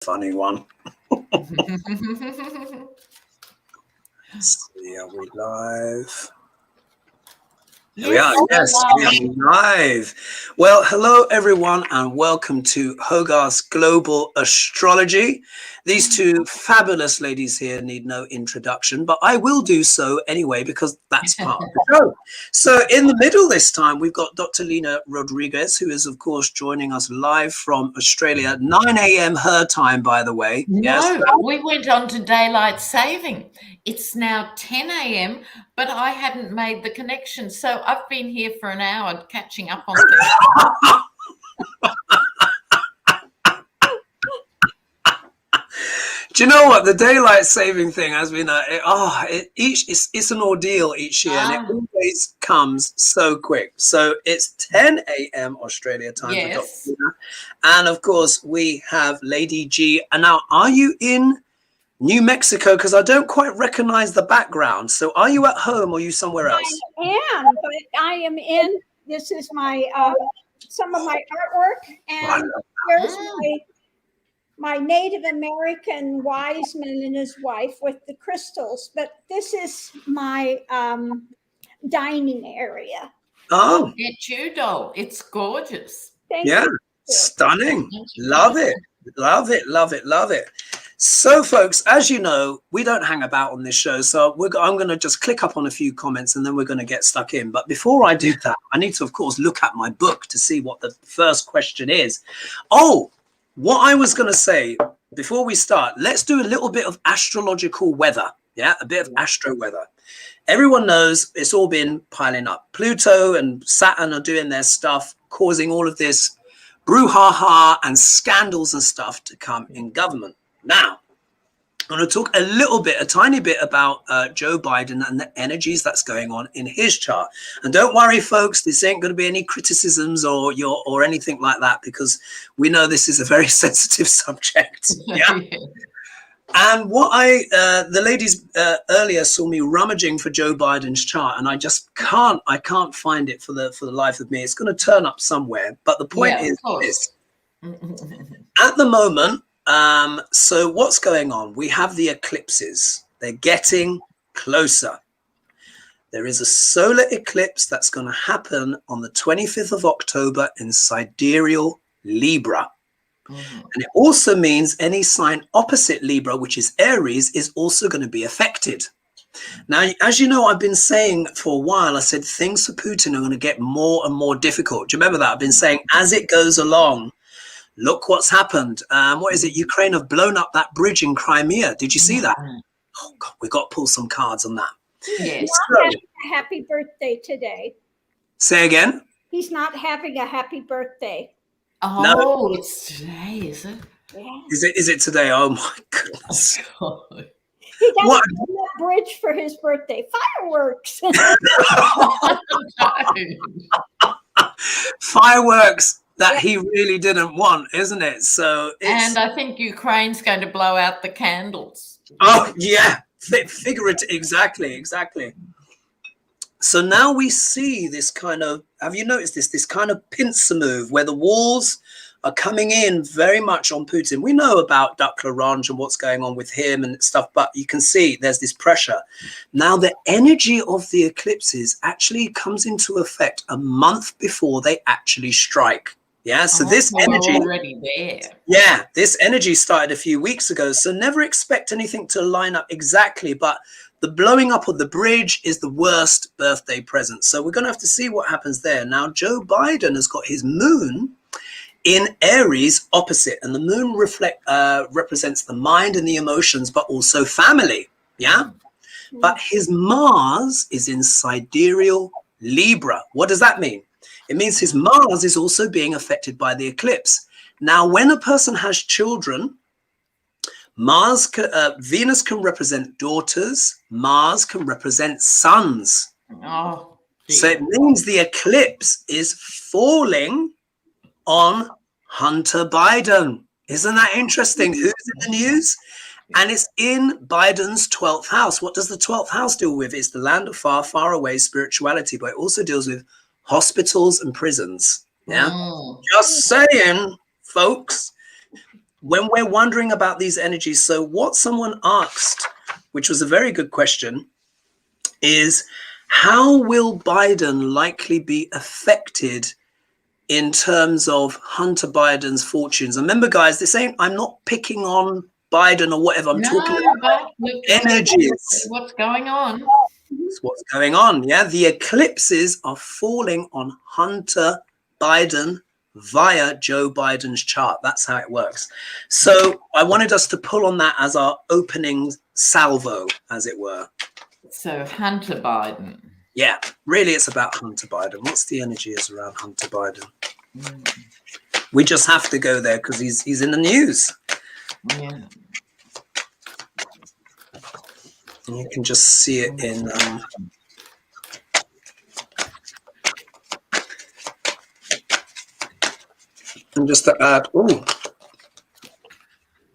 Funny one. Let's see, are we live? Here we are. Yes, we are live. Well, hello everyone, and welcome to HoGaLe's Global Astrology. These two fabulous ladies here need no introduction, but I will do so anyway because that's part of the show. So in the middle this time, we've got Dr. Lena Rodriguez, who is, of course, joining us live from Australia. 9 a.m. her time, by the way. No, yes. We went on to daylight saving. It's now 10 a.m., but I hadn't made the connection. So I've been here for an hour catching up on things. Do you know what? The daylight saving thing has been it's an ordeal each year, and it always comes so quick. So it's 10 a.m. Australia time for Dr. Lena. And of course, we have Lady G. And now, are you in New Mexico? Because I don't quite recognize the background. So are you at home or are you somewhere else? I am, but I am in. This is my some of my artwork, and here's my Native American wise man and his wife with the crystals. But this is my dining area. Oh, Get you, doll. It's gorgeous. Thank you. Stunning. Love it. Love it. Love it. Love it. So, folks, as you know, we don't hang about on this show. So I'm going to just click up on a few comments and then we're going to get stuck in. But before I do that, I need to, of course, look at my book to see what the first question is. Oh, what I was going to say before we start, let's do a little bit of astrological weather. Yeah, a bit of astro weather. Everyone knows it's all been piling up. Pluto and Saturn are doing their stuff, causing all of this brouhaha and scandals and stuff to come in government. Now, I'm going to talk a tiny bit about Joe Biden and the energies that's going on in his chart. And don't worry, folks, this ain't going to be any criticisms or anything like that, because we know this is a very sensitive subject. Yeah. And what the ladies earlier saw me rummaging for Joe Biden's chart, and I just can't find it for the life of me. It's going to turn up somewhere. But the point is this. At the moment, so what's going on? We have the eclipses. They're getting closer. There is a solar eclipse that's going to happen on the 25th of October in sidereal Libra. And it also means any sign opposite Libra, which is Aries, is also going to be affected. Now, as you know, I've been saying for a while, I said things for Putin are going to get more and more difficult. Do you remember that? I've been saying as it goes along, look what's happened. What is it? Ukraine have blown up that bridge in Crimea. Did you see that? Oh, God, we've got to pull some cards on that. Yes. He's not having a happy birthday today. Say again? He's not having a happy birthday. Oh, no. It's today, is it? Yeah. Is it today? Oh, my goodness. Oh, God. He got a bridge for his birthday. Fireworks. Fireworks. That he really didn't want, isn't it? So and I think Ukraine's going to blow out the candles. Oh, yeah. Figurative. Exactly. So now we see this kind of, have you noticed this kind of pincer move where the walls are coming in very much on Putin? We know about Duck LaRange and what's going on with him and stuff, but you can see there's this pressure. Now the energy of the eclipses actually comes into effect a month before they actually strike. Yeah, so this energy already there. Yeah, this energy started a few weeks ago. So never expect anything to line up exactly, but the blowing up of the bridge is the worst birthday present. So we're going to have to see what happens there. Now, Joe Biden has got his moon in Aries opposite, and the moon represents the mind and the emotions, but also family. Yeah, but his Mars is in sidereal Libra. What does that mean? It means his Mars is also being affected by the eclipse. Now, when a person has children, Venus can represent daughters, Mars can represent sons. Oh, so it means the eclipse is falling on Hunter Biden. Isn't that interesting? Who's in the news? And it's in Biden's 12th house. What does the 12th house deal with? It's the land of far, far away spirituality, but it also deals with hospitals and prisons. Yeah, just saying, folks. when we're wondering about these energies, so what someone asked, which was a very good question, is how will Biden likely be affected in terms of Hunter Biden's fortunes? And remember, guys, I'm not picking on Biden or whatever. I'm talking about energies. What's going on? That's what's going on. Yeah, the eclipses are falling on Hunter Biden via Joe Biden's chart. That's how it works. So I wanted us to pull on that as our opening salvo, as it were. So Hunter Biden. Yeah, really, it's about Hunter Biden. What's the energy is around Hunter Biden? We just have to go there because he's in the news. Yeah. You can just see it in. And just to add,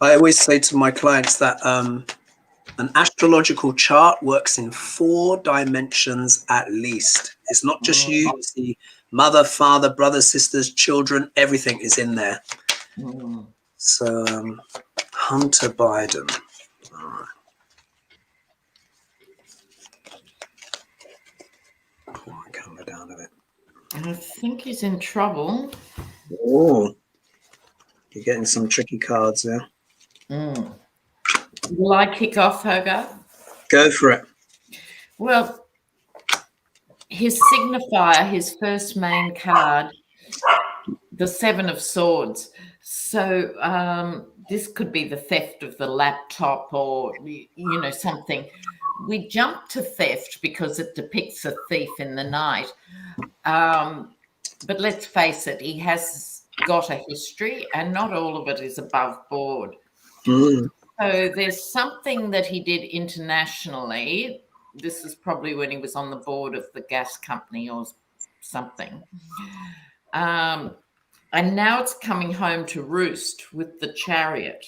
I always say to my clients that an astrological chart works in 4 dimensions at least. It's not just you. It's the mother, father, brothers, sisters, children. Everything is in there. So Hunter Biden. All right. Pull my camera down a bit. I think he's in trouble. Oh, you're getting some tricky cards there. Will I kick off, Hogarth? Go for it. Well, his signifier, his first main card, the 7 of Swords. So this could be the theft of the laptop or, something. We jump to theft because it depicts a thief in the night. But let's face it, he has got a history and not all of it is above board. So there's something that he did internationally. This is probably when he was on the board of the gas company or something. And now it's coming home to roost with the Chariot.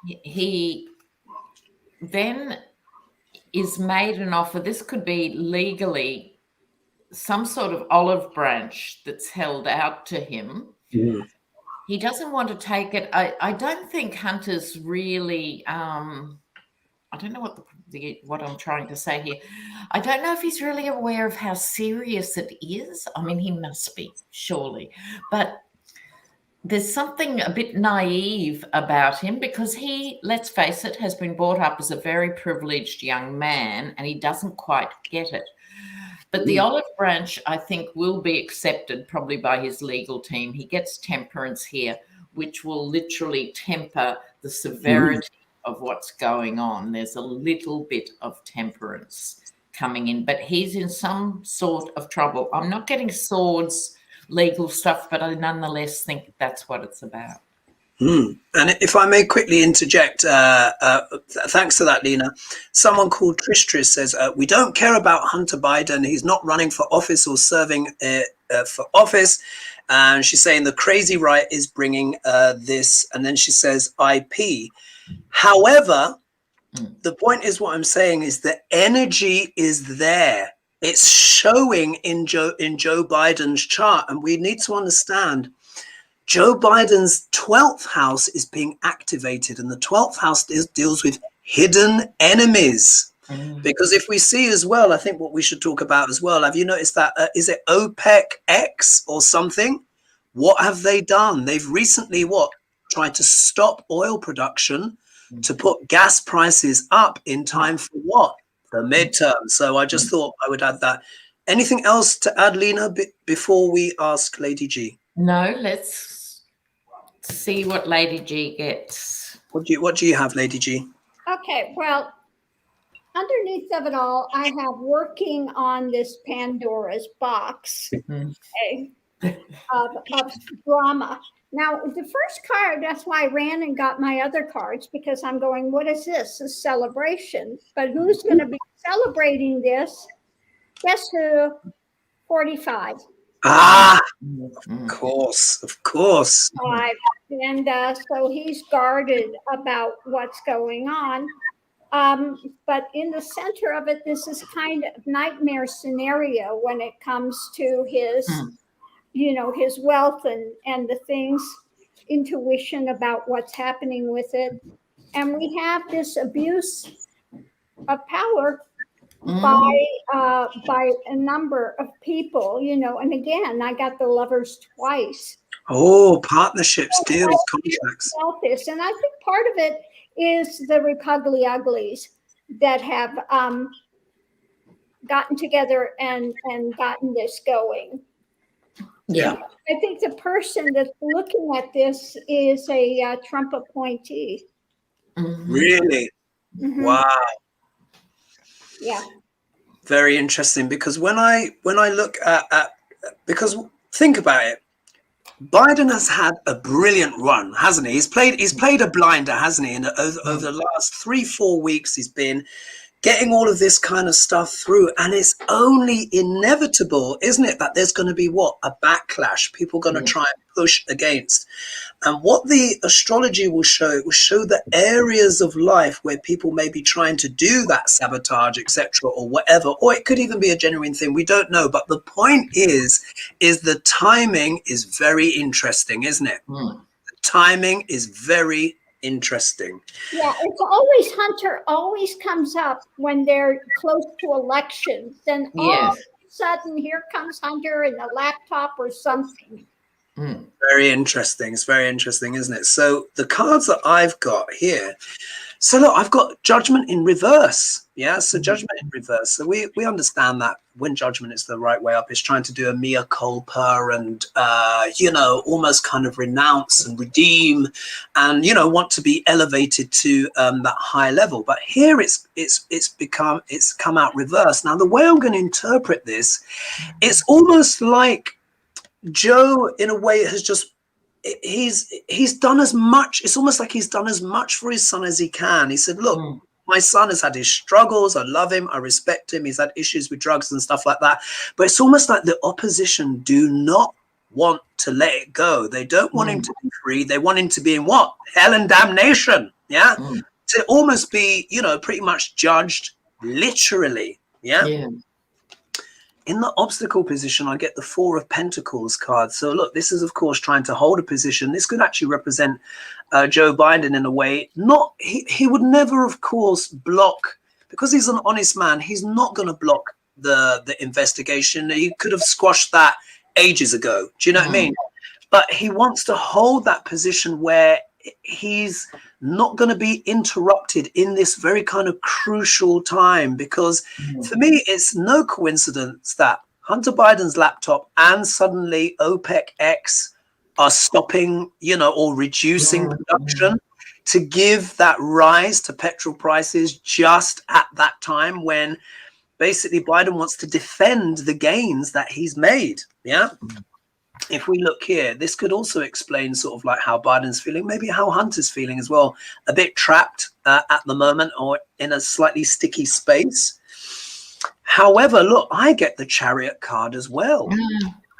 He then is made an offer. This could be legally some sort of olive branch that's held out to him. He doesn't want to take it. I don't think Hunter's really, I don't know what I'm trying to say here. I don't know if he's really aware of how serious it is. I mean, he must be, surely. But there's something a bit naive about him because he, let's face it, has been brought up as a very privileged young man and he doesn't quite get it. But the olive branch, I think, will be accepted probably by his legal team. He gets temperance here, which will literally temper the severity of what's going on. There's a little bit of temperance coming in, but he's in some sort of trouble. I'm not getting swords, legal stuff, but I nonetheless think that's what it's about. And if I may quickly interject, thanks to that, Lena. Someone called Trish says, we don't care about Hunter Biden. He's not running for office or serving for office. And she's saying the crazy right is bringing this. And then she says IP. However, the point is what I'm saying is the energy is there. It's showing in Joe Biden's chart. And we need to understand Joe Biden's 12th house is being activated, and the 12th house deals with hidden enemies. Because if we see as well, I think what we should talk about as well, have you noticed that, is it OPEC X or something? What have they done? They've recently, tried to stop oil production to put gas prices up in time for what? The midterm. So I just thought I would add that. Anything else to add, Lena, before we ask Lady G? No, let's see what Lady G gets. What do you have, Lady G? Okay, well, underneath of it all, I have working on this Pandora's box of drama. Now, the first card, that's why I ran and got my other cards, because I'm going, what is this? A celebration. But who's going to be celebrating this? Guess who? 45. Ah, of course. And so he's guarded about what's going on. But in the center of it, this is kind of nightmare scenario when it comes to his, his wealth and the things. intuition about what's happening with it. And we have this abuse of power by a number of people, you know. And again, I got the Lovers twice. Oh, partnerships, deals, contracts. This. And I think part of it is the Repugliaglies that have gotten together and gotten this going. Yeah. I think the person that's looking at this is a Trump appointee. Really? Wow. Yeah. Very interesting, because when I look at because think about it, Biden has had a brilliant run, hasn't he? He's played a blinder, hasn't he? And over the last 3-4 weeks, he's been getting all of this kind of stuff through, and it's only inevitable, isn't it, that there's going to be a backlash. People are going to try and push against. And what the astrology will show, it will show the areas of life where people may be trying to do that sabotage, etc., or whatever, or it could even be a genuine thing. We don't know. But the point is the timing is very interesting, isn't it? The timing is very interesting. Yeah, it's always Hunter always comes up when they're close to elections. Then all of a sudden, here comes Hunter in a laptop or something. Very interesting. It's very interesting, isn't it? So the cards that I've got here. So look, I've got Judgment in reverse. Yeah, so Judgment in reverse. So we understand that when Judgment is the right way up, it's trying to do a mea culpa and, almost kind of renounce and redeem and, want to be elevated to that high level. But here it's come out reverse. Now, the way I'm going to interpret this, it's almost like Joe, in a way, has just he's done as much. It's almost like he's done as much for his son as he can. He said, look, my son has had his struggles. I love him. I respect him. He's had issues with drugs and stuff like that. But it's almost like the opposition do not want to let it go. They don't want him to be free. They want him to be in what? Hell and damnation. Yeah. To almost be, pretty much judged literally. Yeah. In the obstacle position, I get the 4 of Pentacles card. So look, this is, of course, trying to hold a position. This could actually represent Joe Biden in a way. He would never, of course, block, because he's an honest man. He's not going to block the investigation. He could have squashed that ages ago. Do you know what I mean? But he wants to hold that position where he's not going to be interrupted in this very kind of crucial time, because for me, it's no coincidence that Hunter Biden's laptop and suddenly OPEC X are stopping, or reducing production to give that rise to petrol prices just at that time when basically Biden wants to defend the gains that he's made. Yeah. If we look here, this could also explain sort of like how Biden's feeling, maybe how Hunter's feeling as well, a bit trapped at the moment or in a slightly sticky space. However, look, I get the Chariot card as well.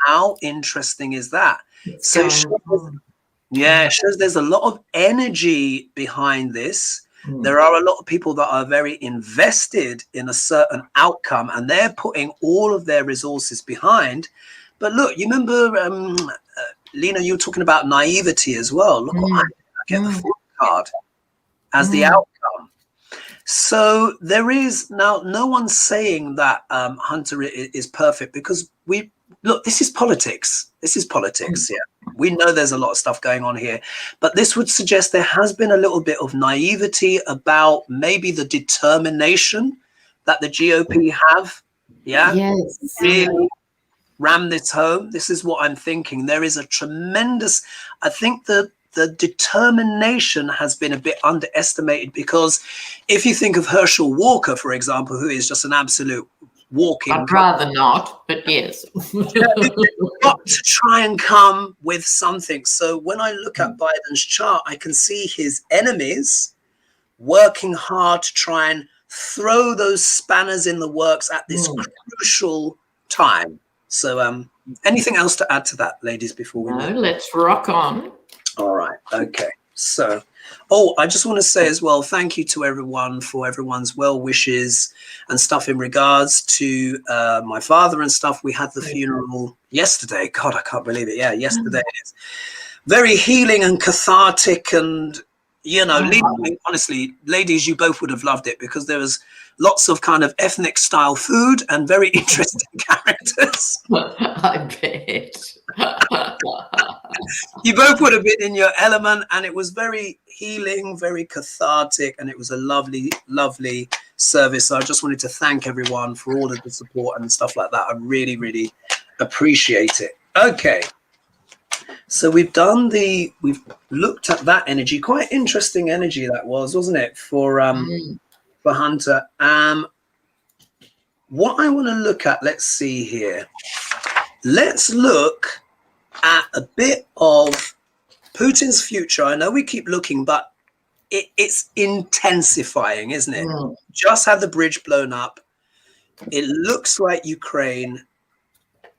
How interesting is that? So it shows there's a lot of energy behind this. There are a lot of people that are very invested in a certain outcome, and they're putting all of their resources behind. But look, you remember, Lena, you were talking about naivety as well. Look, I get the Fool card as the outcome. So there is now no one's saying that Hunter is perfect, because this is politics. This is politics. Yeah, we know there's a lot of stuff going on here, but this would suggest there has been a little bit of naivety about maybe the determination that the GOP have. Yeah. Yes. Really ram this home. This is what I'm thinking. There is a tremendous, I think the determination has been a bit underestimated, because if you think of Herschel Walker, for example, who is just an absolute walking. I'd rather not, but yes. Got to try and come with something. So when I look at Biden's chart, I can see his enemies working hard to try and throw those spanners in the works at this crucial time. So anything else to add to that, ladies, before we move? Let's rock on. All right. Okay. So, I just want to say as well, thank you to everyone for everyone's well wishes and stuff in regards to my father and stuff. We had the funeral yesterday. God, I can't believe it. Yeah, yesterday it is. very healing and cathartic, and honestly, ladies, you both would have loved it because there was lots of kind of ethnic style food and very interesting characters. I bet. You both would have been in your element, and it was very healing, very cathartic, and it was a lovely, lovely service. So I just wanted to thank everyone for all of the support and stuff like that. I really, really appreciate it. Okay. So we've looked at that energy. Quite interesting energy that was, wasn't it? For Hunter. What I want to look at, let's see here. Let's look at a bit of Putin's future. I know we keep looking, but it's intensifying, isn't it? Just had the bridge blown up. It looks like Ukraine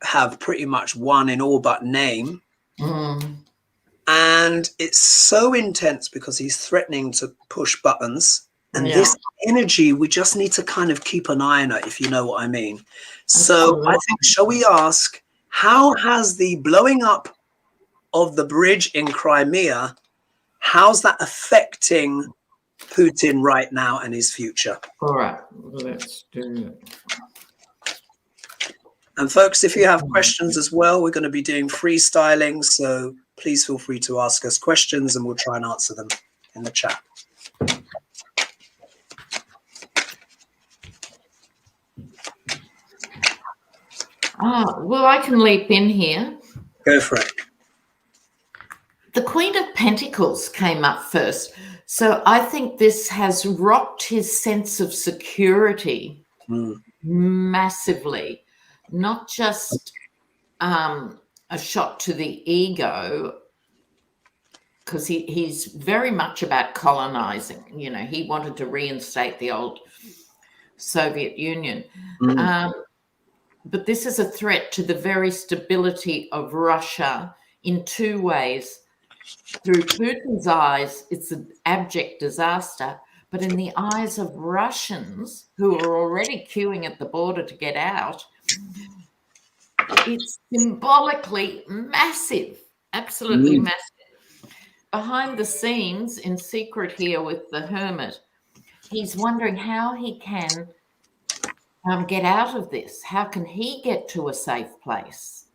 have pretty much won in all but name. And it's so intense because he's threatening to push buttons. And this energy, we just need to kind of keep an eye on it, if you know what I mean. So I think, shall we ask, how has the blowing up of the bridge in Crimea, how's that affecting Putin right now and his future? All right, let's do it. And folks, if you have questions as well, we're going to be doing freestyling. So please feel free to ask us questions and we'll try and answer them in the chat. Well, I can leap in here. Go for it. The Queen of Pentacles came up first. So I think this has rocked his sense of security massively. Not just a shot to the ego, because he's very much about colonizing. You know, he wanted to reinstate the old Soviet Union. But this is a threat to the very stability of Russia in two ways. Through Putin's eyes, it's an abject disaster. But in the eyes of Russians, who are already queuing at the border to get out, it's symbolically massive, absolutely massive. Behind the scenes, in secret here with the hermit, he's wondering how he can get out of this. How can he get to a safe place?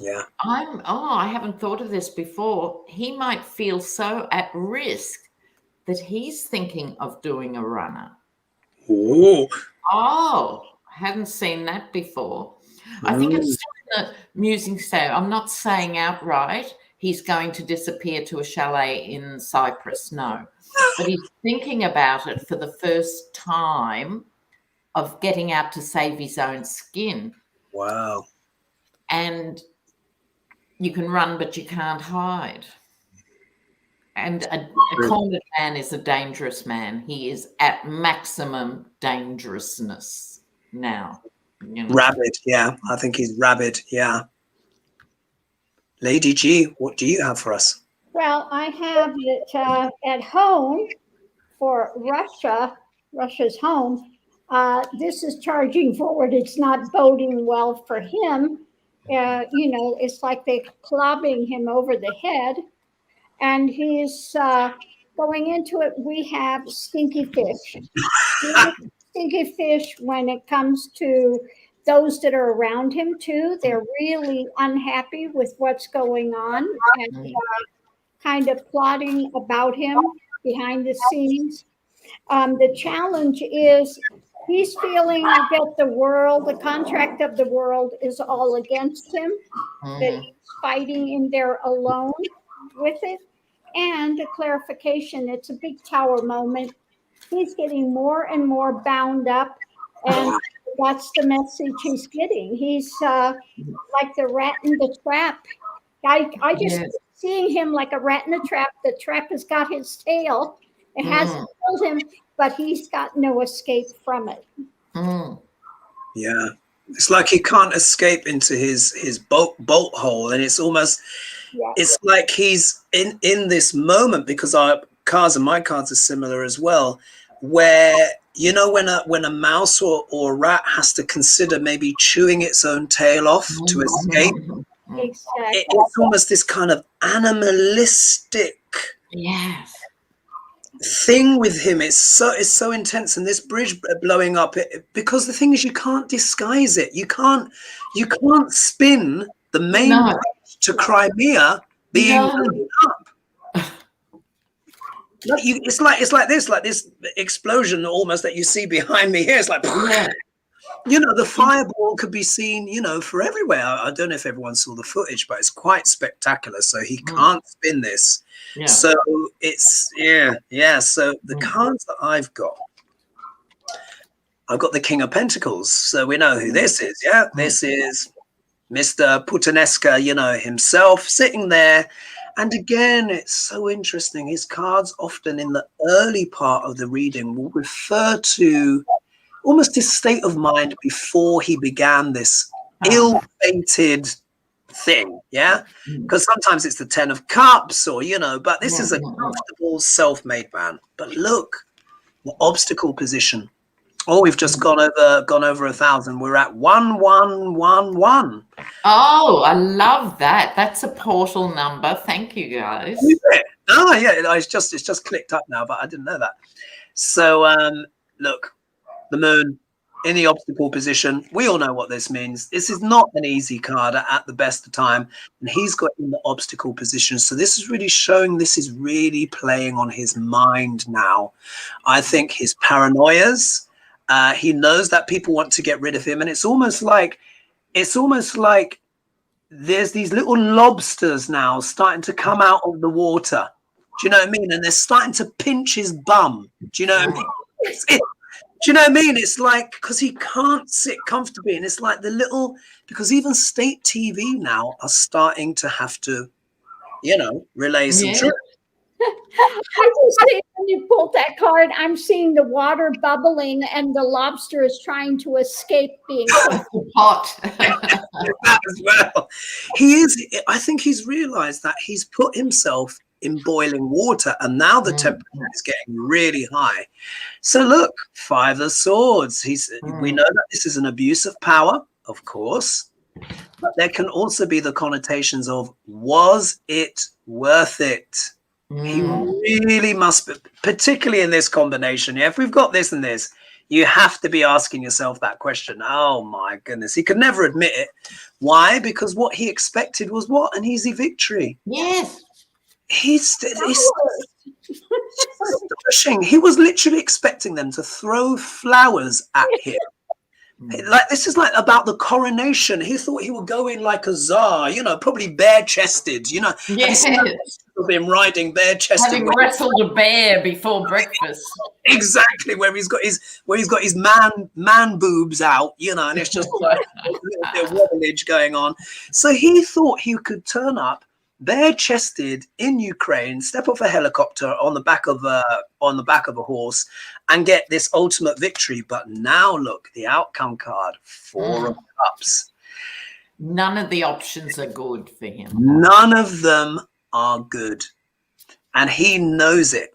Yeah. I haven't thought of this before. He might feel so at risk that he's thinking of doing a runner. Hadn't seen that before. I think it's still in the musing stage. I'm not saying outright he's going to disappear to a chalet in Cyprus, no. But he's thinking about it for the first time of getting out to save his own skin. Wow. And you can run, but you can't hide. And a cornered man is a dangerous man. He is at maximum dangerousness now. You know? Rabid, yeah. I think he's rabid, yeah. Lady G, what do you have for us? Well, I have it at home for Russia's home. This is charging forward. It's not boding well for him. It's like they're clubbing him over the head. And he's going into it. We have stinky fish. Stinky fish when it comes to those that are around him, too. They're really unhappy with what's going on and kind of plotting about him behind the scenes. The challenge is he's feeling that the contract of the world is all against him, that he's fighting in there alone with it. And a clarification, it's a big tower moment. He's getting more and more bound up, and that's the message he's getting. He's like the rat in the trap. I just seeing him like a rat in the trap. The trap has got his tail. It hasn't killed him, but he's got no escape from it. Yeah. It's like he can't escape into his bolt hole, and it's almost it's like he's in this moment, because our cards and my cards are similar as well, where when a mouse or a rat has to consider maybe chewing its own tail off to escape, Exactly. It's almost this kind of animalistic thing with him. It's so intense, and this bridge blowing up, because the thing is, you can't disguise it. You can't spin the main bridge to Crimea being blown up. Like it's like this explosion almost that you see behind me here. It's like, the fireball could be seen, for everywhere. I don't know if everyone saw the footage, but it's quite spectacular. So he can't spin this. So it's So the cards that I've got the King of Pentacles. So we know who this is. Yeah, this is Mr. Putinesca, himself sitting there. And again, it's so interesting. His cards often in the early part of the reading will refer to almost his state of mind before he began this ill-fated thing. Yeah, because sometimes it's the 10 of Cups, or but this is a comfortable, self-made man. But look, the obstacle position. Oh, we've just gone over 1,000. We're at 1111. Oh, I love that. That's a portal number. Thank you, guys. Oh yeah, it's just clicked up now, but I didn't know that. So look, the moon in the obstacle position. We all know what this means. This is not an easy card at the best of time, and he's got in the obstacle position. So this is really showing, this is really playing on his mind now. I think his paranoias. He knows that people want to get rid of him, and it's almost like there's these little lobsters now starting to come out of the water. Do you know what I mean? And they're starting to pinch his bum. Do you know what I mean? Do you know what I mean? It's like, because he can't sit comfortably, and it's like because even state TV now are starting to have to, relay some truth. I just see when you pulled that card, I'm seeing the water bubbling and the lobster is trying to escape being hot. That as well. I think he's realized that he's put himself in boiling water, and now the temperature is getting really high. So look, 5 of Swords. We know that this is an abuse of power, of course, but there can also be the connotations of, was it worth it? He really must be, particularly in this combination. If we've got this and this, you have to be asking yourself that question. Oh my goodness, he could never admit it. Why? Because what he expected was what? An easy victory. Yes. He's astonishing. He was literally expecting them to throw flowers at him. Like, this is like about the coronation. He thought he would go in like a czar, probably bare-chested, Yes. Of him riding bare-chested, having wrestled a bear before breakfast. Exactly, where he's got his man boobs out, and it's just like a little bit of wobblage going on. So he thought he could turn up bare-chested in Ukraine, step off a helicopter on the back of a horse, and get this ultimate victory. But now look, the outcome card, 4 of Cups. None of the options are good for him. None of them are good, and he knows it,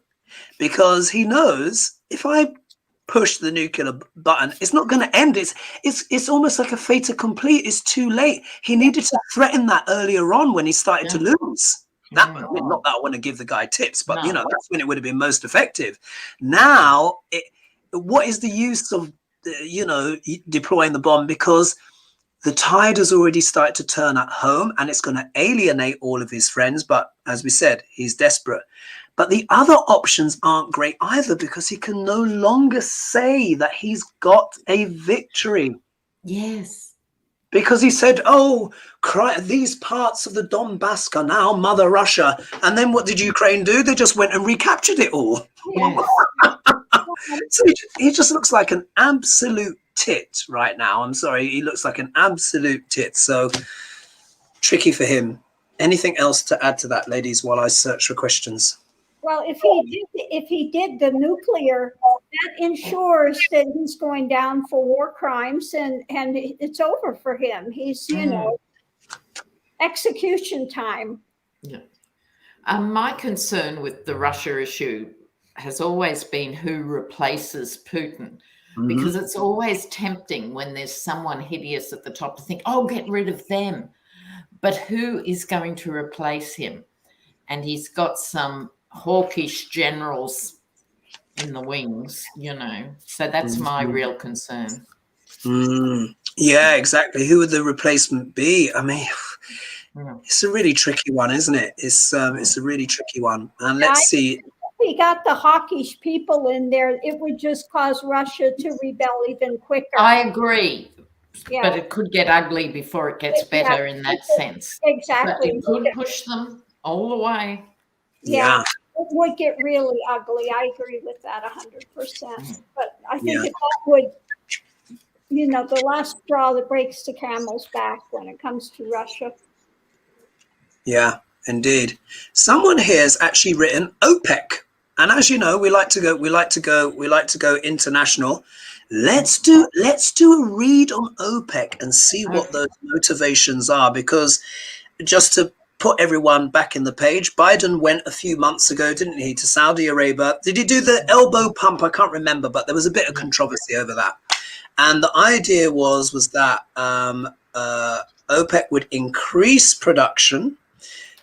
because he knows, if I push the nuclear button, it's not going to end. It's almost like a fait accompli. It's too late. He needed to threaten that earlier on when he started to lose. Not that I want to give the guy tips, but that's when it would have been most effective. Now, what is the use of deploying the bomb? Because the tide has already started to turn at home, and it's going to alienate all of his friends. But as we said, he's desperate. But the other options aren't great either, because he can no longer say that he's got a victory. Yes. Because he said, these parts of the Donbass are now Mother Russia. And then what did Ukraine do? They just went and recaptured it all. Yes. So he just looks like an absolute tit right now. I'm sorry. He looks like an absolute tit. So tricky for him. Anything else to add to that, ladies, while I search for questions? Well, if he did the nuclear, that ensures that he's going down for war crimes, and it's over for him. He's execution time. Yeah. My concern with the Russia issue has always been who replaces Putin, because it's always tempting when there's someone hideous at the top to think, get rid of them. But who is going to replace him? And he's got some hawkish generals in the wings, you know. So that's my real concern. Yeah, exactly. Who would the replacement be? I mean, it's a really tricky one, isn't it? It's a really tricky one. And let's see. We got the hawkish people in there. It would just cause Russia to rebel even quicker. I agree. Yeah. But it could get ugly before it gets better in that sense. Exactly. But it could push them all the way. Yeah. It would get really ugly. I agree with that 100%. But I think that would, you know, the last straw that breaks the camel's back when it comes to Russia. Yeah, indeed. Someone here has actually written OPEC. And as you know, we like to go international. Let's do a read on OPEC and see what those motivations are, because just to put everyone back in the page, Biden went a few months ago, didn't he, to Saudi Arabia? Did he do the elbow pump? I can't remember, but there was a bit of controversy over that. And the idea was that OPEC would increase production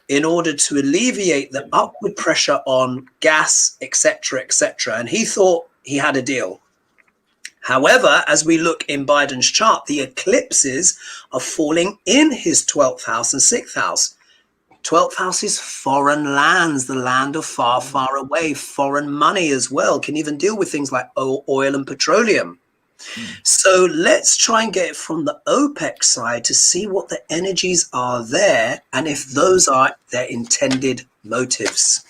in order to alleviate the upward pressure on gas, etc., etc. And he thought he had a deal. However, as we look in Biden's chart, the eclipses are falling in his 12th house and 6th house. 12th house is foreign lands, the land of far, far away, foreign money as well, can even deal with things like oil and petroleum. So let's try and get it from the OPEC side to see what the energies are there and if those are their intended motives.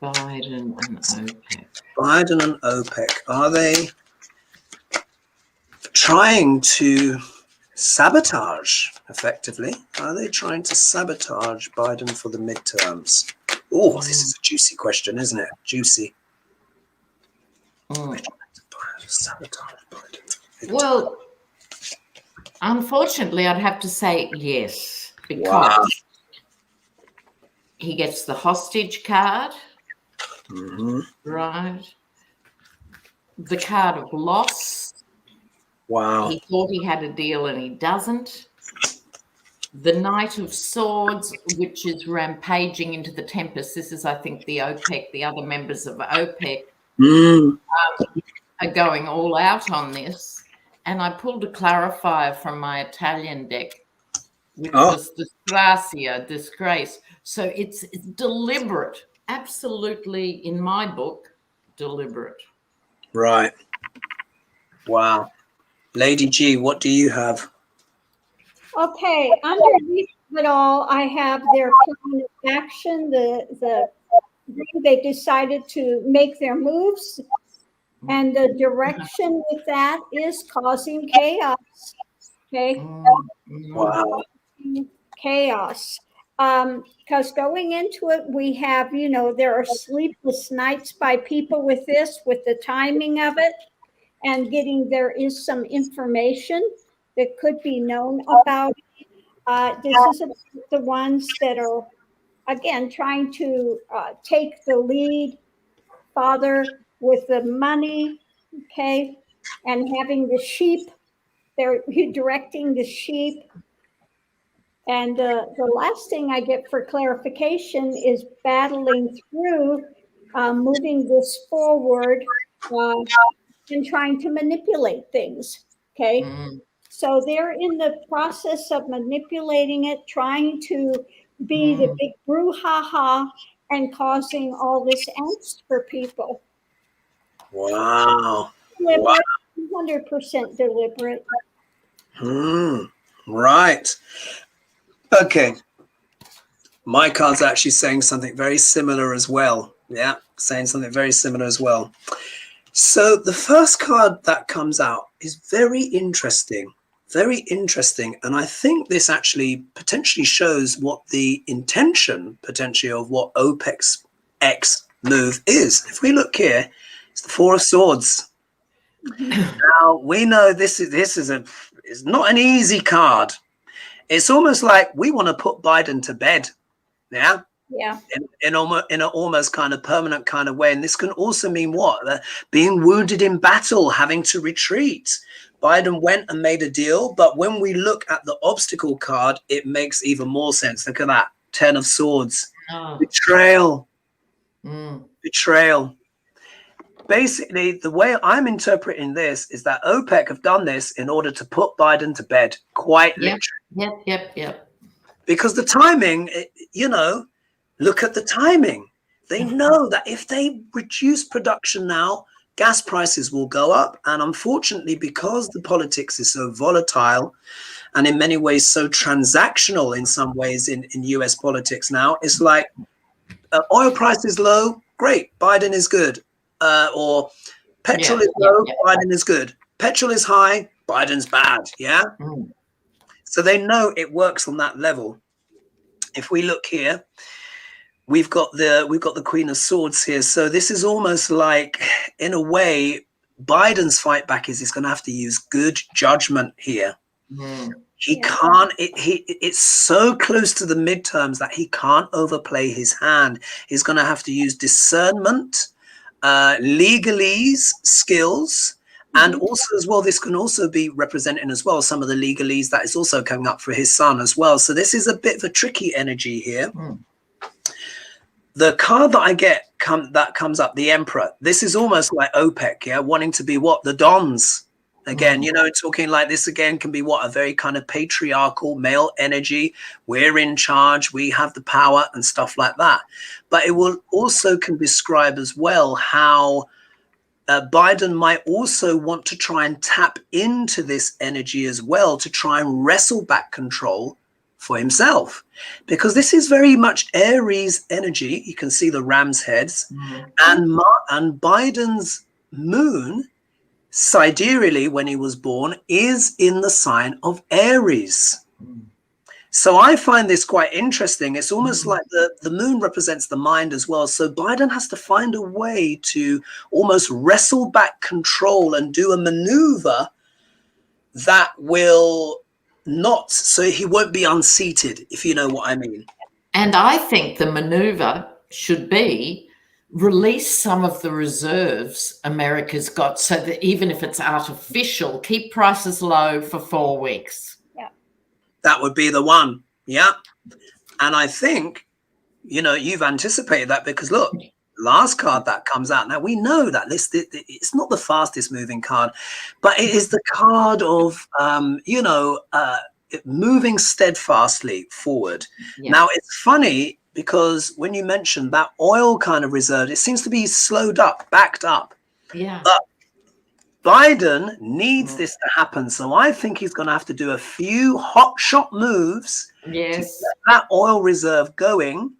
Biden and OPEC. Biden and OPEC, are they trying to sabotage effectively? Are they trying to sabotage Biden for the midterms? Oh, this is a juicy question, isn't it? Juicy. Sabotage Biden. Well, unfortunately, I'd have to say yes, because he gets the hostage card, right? The card of loss. Wow. He thought he had a deal and he doesn't. The Knight of Swords, which is rampaging into the Tempest. This is, I think, the OPEC, the other members of OPEC are going all out on this. And I pulled a clarifier from my Italian deck, which was disgracia, disgrace. So it's deliberate, absolutely, in my book, deliberate. Right. Wow. Lady G, what do you have? Okay, underneath it all, I have their plan of action. They decided to make their moves, and the direction with that is causing chaos. Okay. Wow. Chaos. Because going into it, we have, you know, there are sleepless nights by people with this, with the timing of it, and there is some information that could be known about it. This is the ones that are, again, trying to take the lead, father, with the money, okay, and having the sheep. They're directing the sheep. And the last thing I get for clarification is battling through, moving this forward, and trying to manipulate things, okay? So they're in the process of manipulating it, trying to be the big brouhaha and causing all this angst for people. Wow. Deliberate, 100% deliberate. Right. Okay. My card's actually saying something very similar as well. Yeah, saying something very similar as well. So the first card that comes out is very interesting. Very interesting. And I think this actually potentially shows what the intention potentially of what OPEC's X move is. If we look here, it's the Four of Swords. Now we know this is not an easy card. It's almost like we want to put Biden to bed. Yeah. Yeah. In an almost kind of permanent kind of way. And this can also mean what? Being wounded in battle, having to retreat. Biden went and made a deal, but when we look at the obstacle card, it makes even more sense. Look at that. 10 of Swords. Oh. Betrayal. Betrayal. Basically, the way I'm interpreting this is that OPEC have done this in order to put Biden to bed, quite literally. Yep. Because the timing, you know, look at the timing. They know that if they reduce production now, gas prices will go up. And unfortunately, because the politics is so volatile and in many ways so transactional in some ways in US politics now, it's like oil price is low, great, Biden is good. Or petrol is low, Biden is good. Petrol is high, Biden's bad. Yeah. So they know it works on that level. If we look here, we've got the Queen of Swords here. So this is almost like, in a way, Biden's fight back is he's going to have to use good judgment here. He can't. It's so close to the midterms that he can't overplay his hand. He's going to have to use discernment. Legalese skills, and also as well, this can also be representing as well some of the legalese that is also coming up for his son as well. So this is a bit of a tricky energy here. The card that I get that comes up, the Emperor. This is almost like OPEC, wanting to be what? The Dons. Again, you know, talking like this again can be what? A very kind of patriarchal male energy. We're in charge. We have the power and stuff like that. But it will also can describe as well how Biden might also want to try and tap into this energy as well to try and wrestle back control for himself. Because this is very much Aries energy. You can see the ram's heads. And Biden's moon, sidereally, when he was born, is in the sign of Aries. So I find this quite interesting. It's almost like the moon represents the mind as well. So Biden has to find a way to almost wrestle back control and do a maneuver that will not, so he won't be unseated, if you know what I mean. And I think the maneuver should be release some of the reserves America's got, so that even if it's artificial, keep prices low for 4 weeks. Yeah, that would be the one. Yeah. And I think, you know, you've anticipated that, because look, last card that comes out now, we know that it's not the fastest moving card, but it is the card of moving steadfastly forward. Now it's funny, because when you mentioned that oil kind of reserve, it seems to be slowed up, backed up. But Biden needs this to happen. So I think he's going to have to do a few hot shot moves to get that oil reserve going,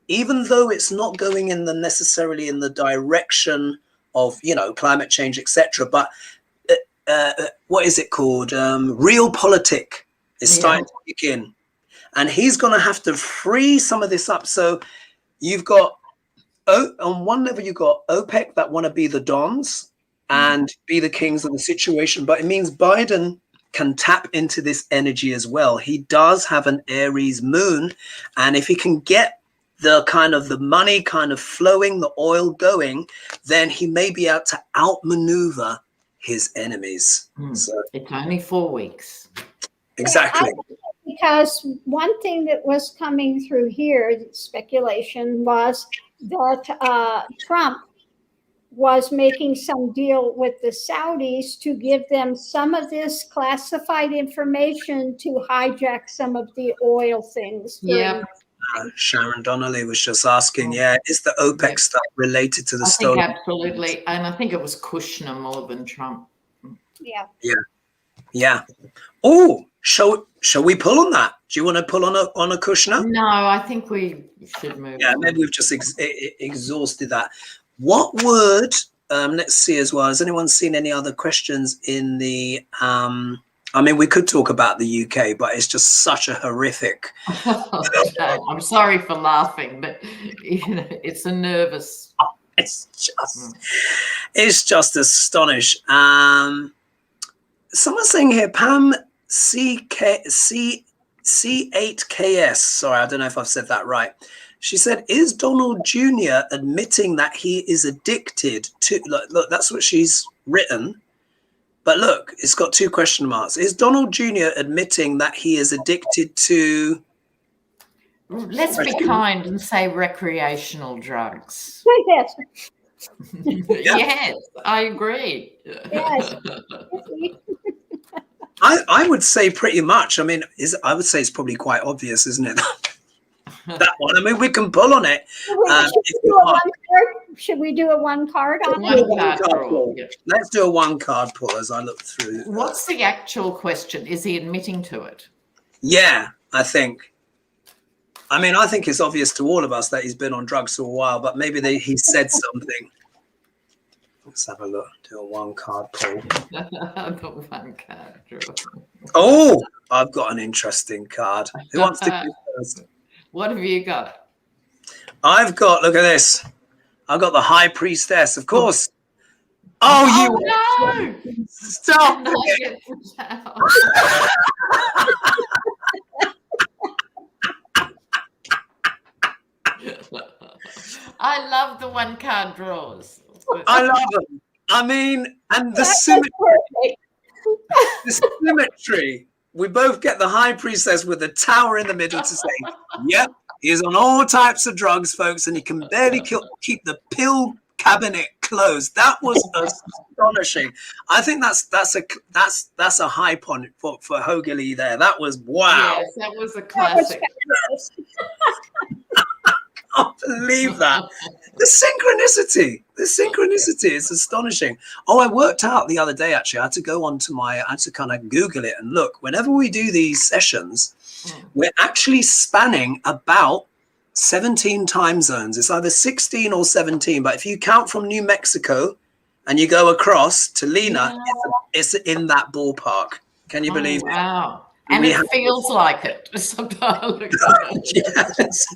even though it's not going in necessarily in the direction of, you know, climate change, etc. But what is it called? Realpolitik is starting to kick in. And he's going to have to free some of this up. So you've got, on one level, you've got OPEC that want to be the dons and be the kings of the situation. But it means Biden can tap into this energy as well. He does have an Aries moon. And if he can get the kind of the money kind of flowing, the oil going, then he may be able to outmaneuver his enemies. So it's only 4 weeks. Exactly. Because one thing that was coming through here, speculation, was that Trump was making some deal with the Saudis to give them some of this classified information to hijack some of the oil things. Sharon Donnelly was just asking, is the OPEC stuff related to the stolen? Absolutely. And I think it was Kushner more than Trump. Yeah. Oh, shall we pull on that? Do you want to pull on a Kushner? No, I think we should move on. Maybe we've just exhausted that. What would, let's see as well, has anyone seen any other questions in the, I mean, we could talk about the UK, but it's just such a horrific. I'm sorry for laughing, but you know, it's a nervous. It's just astonished. Someone's saying here, Pam C8KS. Sorry, I don't know if I've said that right. She said, is Donald Jr. admitting that he is addicted to, look, that's what she's written. But look, it's got 2 question marks. Is Donald Jr. admitting that he is addicted to? Let's be kind and say recreational drugs. Yes. Yes, I agree. Yes. I would say pretty much. I mean, I would say it's probably quite obvious, isn't it? That one. I mean, we can pull on it. Should we do a 1 card on One it? card draw. Yeah. Let's do a 1 card pull as I look through. What's the actual question? Is he admitting to it? Yeah, I think. I mean, I think it's obvious to all of us that he's been on drugs for a while, but maybe he said something. Let's have a look. Do a 1 card pull. The 1 card draw. Oh, I've got an interesting card. Who wants to go first? What have you got? I've got, look at this. I've got the High Priestess, of course. Oh, you no! Stop No, it. I love the 1 card draws. I love them. I mean, and the symmetry. We both get the High Priestess with the tower in the middle to say, yep, he's on all types of drugs, folks, and he can barely keep the pill cabinet closed. That was astonishing. I think that's a high point for HoGaLe's there. That was wow. Yes, that was a classic. I can't believe that. The synchronicity is astonishing. Oh, I worked out the other day, actually. I had to kind of Google it and look. Whenever we do these sessions, we're actually spanning about 17 time zones. It's either 16 or 17, but if you count from New Mexico and you go across to Lena, it's in that ballpark. Can you believe it? Wow. And it feels like it sometimes. Yes.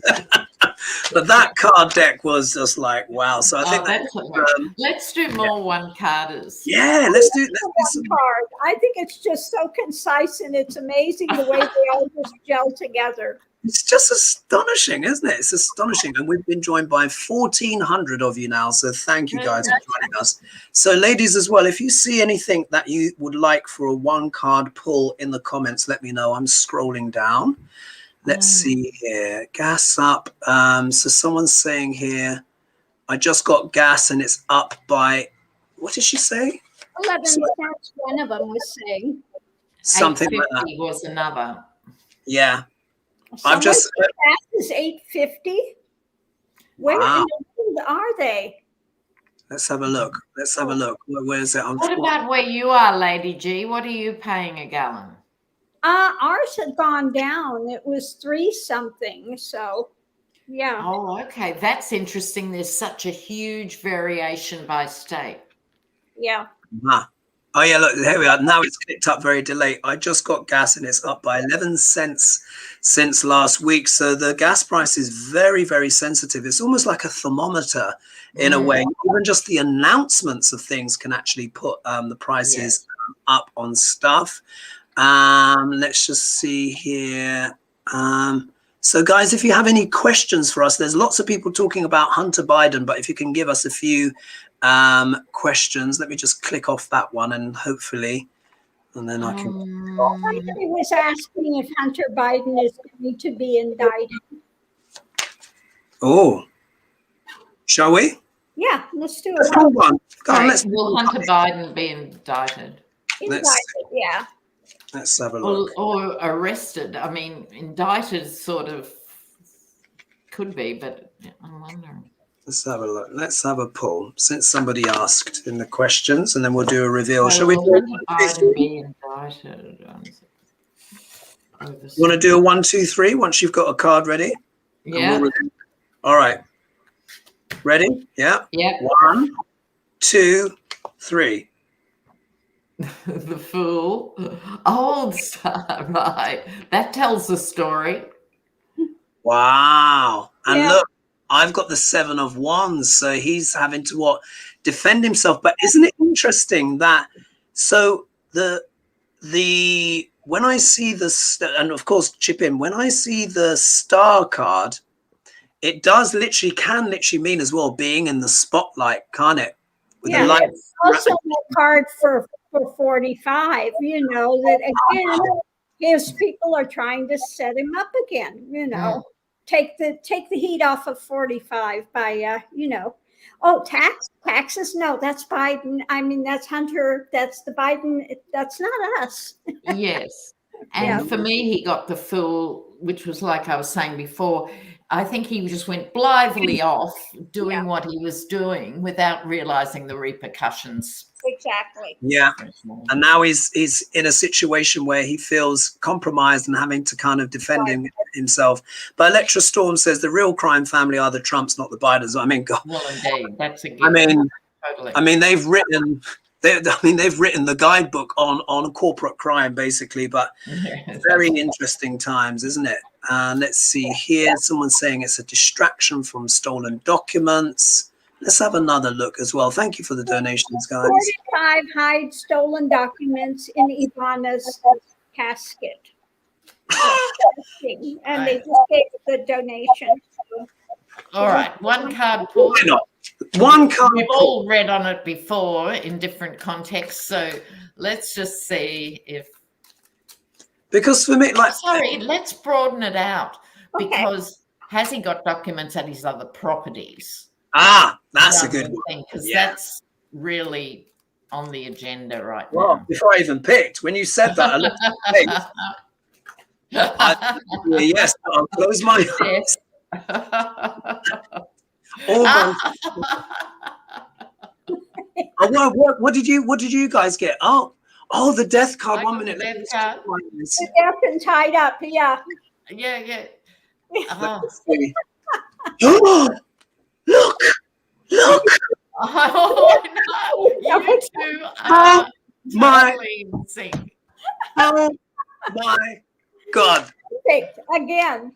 But that card deck was just like, wow. So I think let's do more 1 carders. Yeah, let's do some card. I think it's just so concise, and it's amazing the way they all just gel together. It's just astonishing, isn't it? It's astonishing. And we've been joined by 1,400 of you now. So thank you guys for joining us. So ladies as well, if you see anything that you would like for a 1 card pull in the comments, let me know. I'm scrolling down. Let's see here. Gas up. So someone's saying here, I just got gas and it's up by, what did she say? 11 cents, one of them was saying. Something like that. Was another. Yeah. I've just gas is $8.50. Where in the world are they? Let's have a look. Let's have a look. Where is it? What about where you are, Lady G? What are you paying a gallon? Ours had gone down. It was 3 something. So, yeah. Oh, okay. That's interesting. There's such a huge variation by state. Yeah. Oh, yeah, look, here we are. Now it's clicked up very delayed. I just got gas and it's up by 11 cents since last week. So the gas price is very, very sensitive. It's almost like a thermometer in a way. Even just the announcements of things can actually put the prices up on stuff. Let's just see here. So guys, if you have any questions for us, there's lots of people talking about Hunter Biden, but if you can give us a few questions, let me just click off that one and hopefully, and then I can. Somebody was asking if Hunter Biden is going to be indicted. Oh, shall we? Yeah, let's do it. Let's hold on. Go on, let's. Will Hunter Biden be indicted? Yeah. Let's have a look. Or arrested. I mean, indicted sort of could be, but I'm wondering. Let's have a look. Let's have a pull since somebody asked in the questions, and then we'll do a reveal. Shall we do Biden be indicted? You want to do a 1, 2, 3 once you've got a card ready? Yeah. All right. Ready? Yeah. Yeah. 1, 2, 3. The Fool. Old star, right. That tells the story. Wow. And look, I've got the 7 of Wands, so he's having to defend himself. But isn't it interesting that when I see and of course chip in, when I see the star card, it does can literally mean as well being in the spotlight, can't it? With the light. Also a card for 45, you know, that again, his people are trying to set him up again, you know, take the heat off of 45 by, you know, taxes. No, that's Biden. I mean, that's Hunter. That's the Biden. That's not us. Yes. And for me, he got the full, which was like I was saying before, I think he just went blithely off doing what he was doing without realizing the repercussions. Exactly. Yeah. And now he's in a situation where he feels compromised and having to kind of defend himself. But Electra Storm says the real crime family are the Trumps, not the Bidens. I mean, God. Well, indeed, that's a given. I mean, they've written the guidebook on corporate crime, basically. But very interesting times, isn't it? Let's see here. Someone's saying it's a distraction from stolen documents. Let's have another look as well. Thank you for the donations, guys. 45 hide stolen documents in Ivana's casket. And they just gave the donation. All right, one card pull. Why not? One card. We've all read on it before in different contexts, so let's just see if. Because for me, like, sorry, let's broaden it out. Because has he got documents at his other properties? That's a good one. Because that's really on the agenda right now. Well, before I even picked, when you said that, I looked at the page. Yes, I'll close my eyes. What did you guys get? Oh, the death card. 1 minute. The death and tied up. Yeah. Look. Oh no! You two are totally in sync. Oh my God! Again.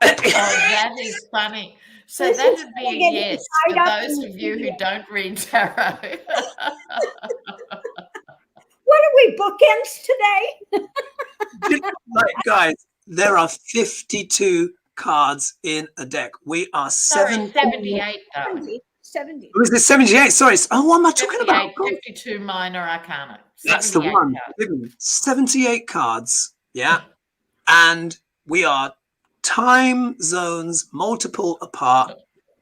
Oh, that is funny. So that would be a yes for those of you who don't read tarot. What are we, bookends today? Guys, there are 52 cards in a deck. We are 78. 70. Was it 78? Sorry. Oh, what am I talking about? 52 minor arcana. That's the one. 78 cards. Yeah. And we are time zones multiple apart.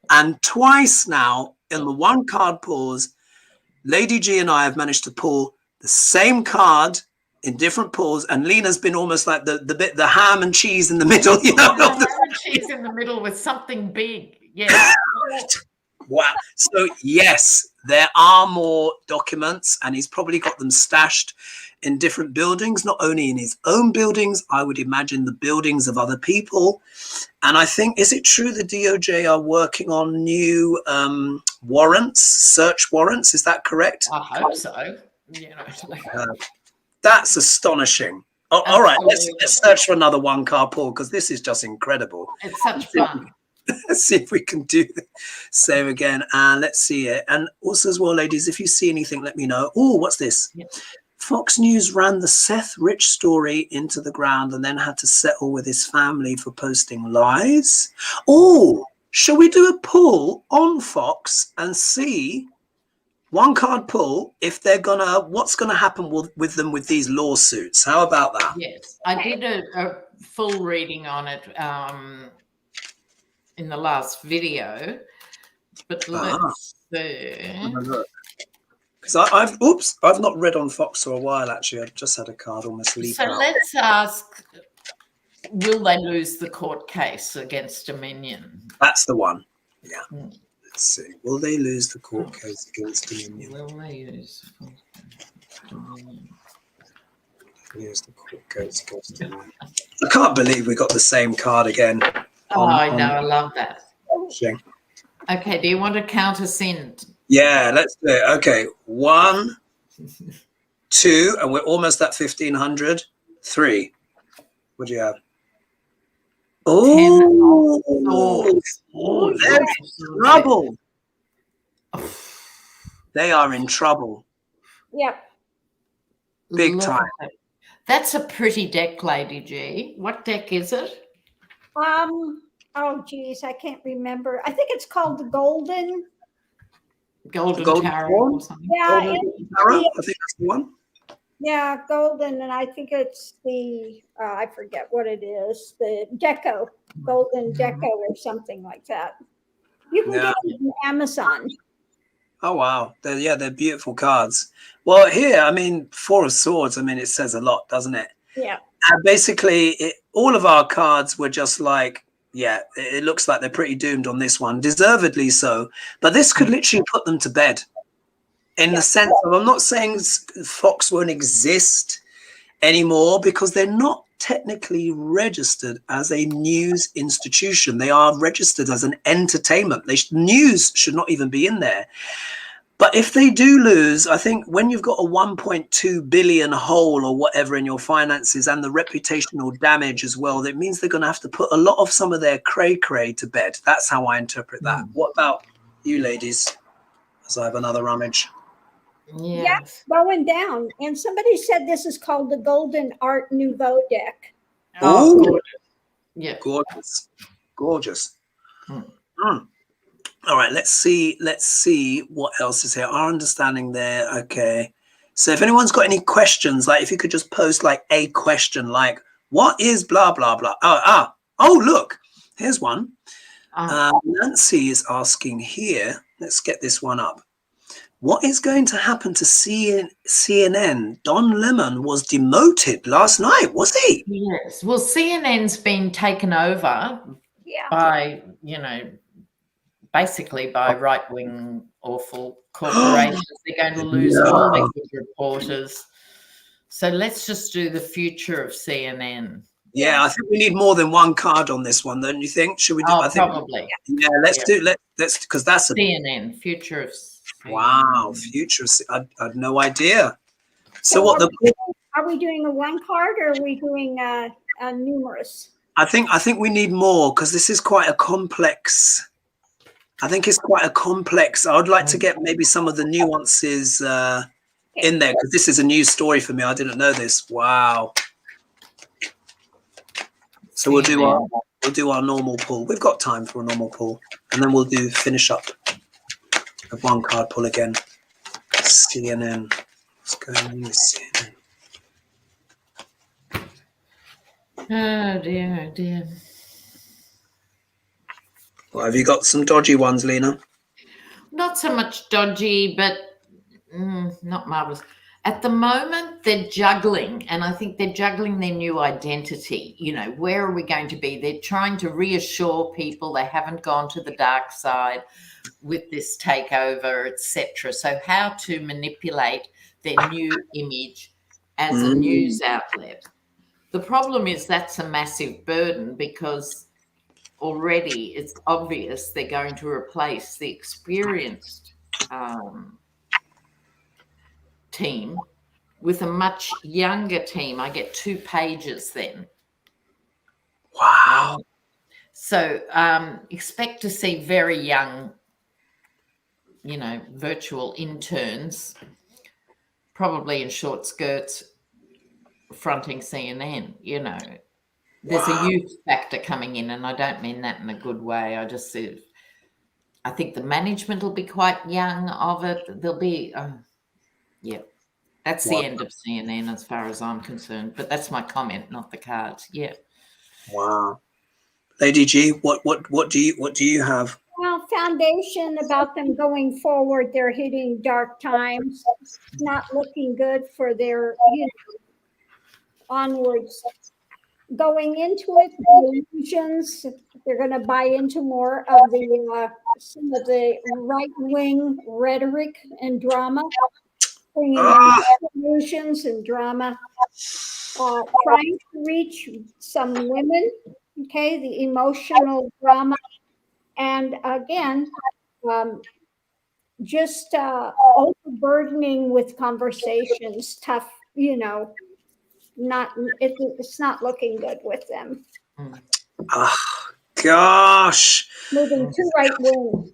And twice now in the one card pulls, Lady G and I have managed to pull the same card in different pulls, and Lena's been almost like the ham and cheese in the middle, you know. Ham and cheese in the middle with something big. Yeah. Wow. So yes, there are more documents, and he's probably got them stashed in different buildings, not only in his own buildings, I would imagine the buildings of other people. And I think, is it true the DOJ are working on new warrants, search warrants? Is that correct? I hope so. You know. That's astonishing. Oh, all right, let's search for another one card pull, because this is just incredible. It's such fun. Let's see if we can do the same again. And let's see it. And also as well, ladies, if you see anything, let me know. Oh, what's this? Yep. Fox News ran the Seth Rich story into the ground and then had to settle with his family for posting lies. Oh, shall we do a pull on Fox and see, one card pull, if they're gonna, what's gonna happen with them with these lawsuits? How about that? Yes, I did a full reading on it in the last video, but let's see. Because I've not read on Fox for a while, actually. I've just had a card almost leap out. So let's ask, will they lose the court case against Dominion? That's the one. Yeah. Let's see. Will they lose the court case against Dominion? Will they lose Dominion? Lose the court case against Dominion. I can't believe we got the same card again. I know. I love that. Shame. Okay. Do you want to count us in? Yeah, let's do it. Okay, 1, 2, and we're almost at 1,500. 3. What do you have? Oh, they're in trouble. They are in trouble. Yep. Big time. That's a pretty deck, Lady G. What deck is it? Oh, geez, I can't remember. I think it's called the Golden. Golden Golden Tarot Dawn? or something. Yeah, Golden Tarot? I think that's the one. yeah, Golden, and I think it's the I forget what it is. The Deco, Golden Deco, or something like that. You can get it on Amazon. Oh wow, they're beautiful cards. Well, here, I mean, Four of Swords. I mean, it says a lot, doesn't it? Yeah. Basically, all of our cards were just like, yeah, it looks like they're pretty doomed on this one, deservedly so. But this could literally put them to bed, in the sense of, I'm not saying Fox won't exist anymore, because they're not technically registered as a news institution. They are registered as an entertainment. News should not even be in there. But if they do lose, I think when you've got a 1.2 billion hole or whatever in your finances, and the reputational damage as well, that means they're going to have to put a lot of some of their cray to bed. That's how I interpret that. What about you ladies? As I have another rummage. Yes. Going down. And somebody said this is called the Golden Art Nouveau deck. Oh, gorgeous. Yeah. Gorgeous. All right, let's see what else is here. Our understanding there. Okay. So if anyone's got any questions, like if you could just post like a question, like what is blah, blah, blah. Oh, look, here's one. Nancy is asking here. Let's get this one up. What is going to happen to CNN? Don Lemon was demoted last night, was he? Yes. Well, CNN's been taken over by, basically by right-wing awful corporations. They're going to lose all their good reporters. So let's just do the future of CNN. Yeah, I think we need more than one card on this one, don't you think? Should we do? I think, probably. Yeah, let's because that's a CNN, future of CNN. Wow, future. I had no idea. So are we doing a one card, or are we doing numerous? I think we need more, because this is quite a complex. I think it's quite a complex. I would like to get maybe some of the nuances in there, because this is a new story for me. I didn't know this. Wow. So we'll do our normal pull. We've got time for a normal pull, and then we'll finish up a one card pull again. CNN. What's going on with CNN? Oh dear. Well, have you got some dodgy ones, Lena? Not so much dodgy, but not marvelous. At the moment, they're juggling, and I think they're juggling their new identity. Where are we going to be? They're trying to reassure people they haven't gone to the dark side with this takeover, etc. So how to manipulate their new image as a news outlet. The problem is that's a massive burden, because already it's obvious they're going to replace the experienced team with a much younger team. I get 2 pages then. Wow. So expect to see very young, virtual interns, probably in short skirts, fronting CNN. There's a youth factor coming in, and I don't mean that in a good way. I think the management will be quite young of it. There'll be, that's the end of CNN as far as I'm concerned. But that's my comment, not the cards. Yeah. Wow. Lady G, what do you have? Well, foundation about them going forward. They're hitting dark times. Not looking good for their onwards. Going into it, the illusions, they're going to buy into more of the some of the right-wing rhetoric and drama, bringing illusions and drama, trying to reach some women, the emotional drama, and again, just overburdening with conversations, tough, it's not looking good with them. Oh, gosh. Moving to right wing.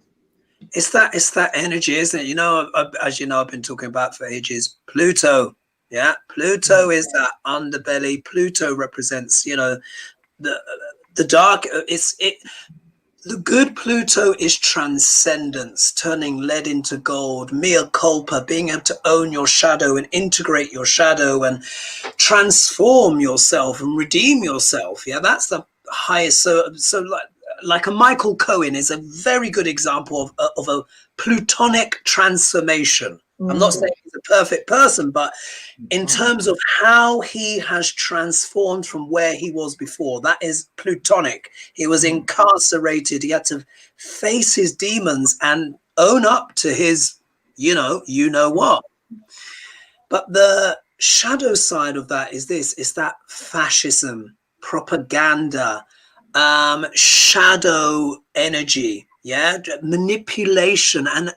It's that energy, isn't it? As you know, I've been talking about for ages. Pluto. Yeah. Pluto is that underbelly. Pluto represents, The dark, the good Pluto is transcendence, turning lead into gold, mea culpa, being able to own your shadow and integrate your shadow and transform yourself and redeem yourself. Yeah, that's the highest. So like a Michael Cohen is a very good example of a plutonic transformation. I'm not saying he's a perfect person, but in terms of how he has transformed from where he was before, that is plutonic. He was incarcerated. He had to face his demons and own up to his, you know what. But the shadow side of that is this: it's that fascism, propaganda, shadow energy, manipulation. And